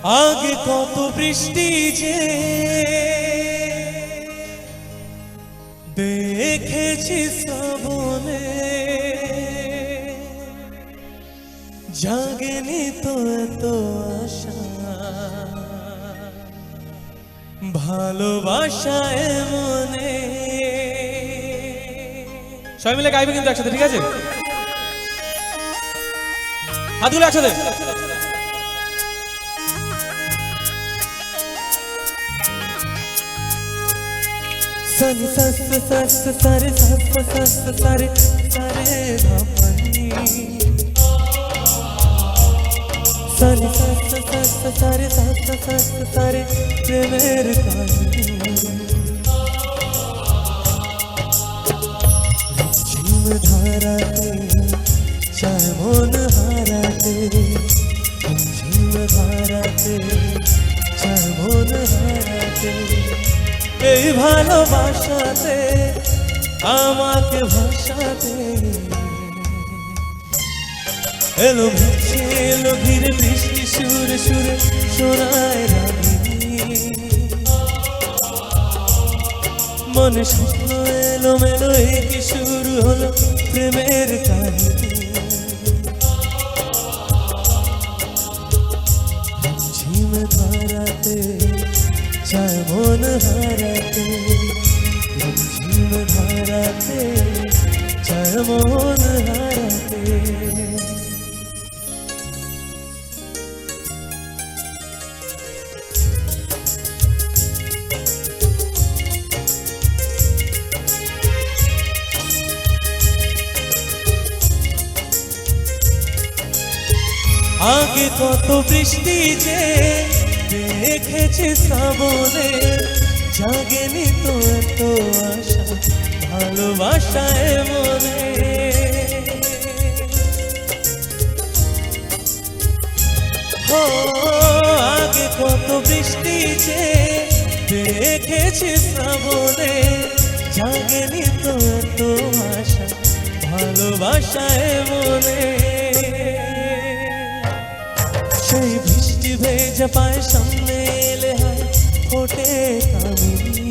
আগে কত বৃষ্টি যে দেখেছি শ্রাবণে, জাগেনি তো এত আশা, ভালোবাসা মনে। সবাই মিলে গাইবে কিন্তু একসাথে, ঠিক আছে? হাতগুলো একসাথে। सारे सस सस सारे सस सस सारे सारे धापनी, सारे सस सस सारे सस सस सारे प्रेमेर कहानी। झिम धाराते चाय मन हाराते, झिम धाराते चाय मन हाराते, এই ভালোবাসাতে আমাকে ভাষাতে এলো মিছে এলো ধীরে বৃষ্টি সুরে সুরে শোনায় রাগিনী, মনে স্বপ্ন এলো মেলো এই কি শুরু হলো প্রেমের কাহিনী। ঝিম ধারাতে চায় মন হারাতে, ঝিম ধারাতে চায় মন হারাতে। আগে কত বৃষ্টি যে দেখেছি শ্রাবণে, জাগেনি তো এত আশা, ভালোবাসায় মনে। ও আগে কত বৃষ্টি যে দেখেছি শ্রাবণে, জাগেনি তো এত আশা, ভালোবাসায় মনে। সেই বৃষ্টি ভেজা পায় সামনে এলে হয় ফোটে কামিনী,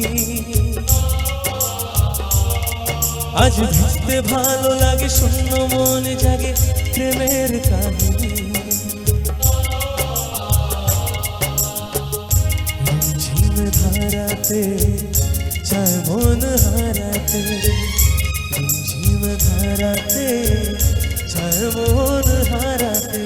আজ ভিজতে ভালো লাগে শূন্য মনে জাগে প্রেমের কাহিনী। ঝিম ধারাতে চায় মন হারাতে, ঝিম ধারাতে চায় মন হারাতে।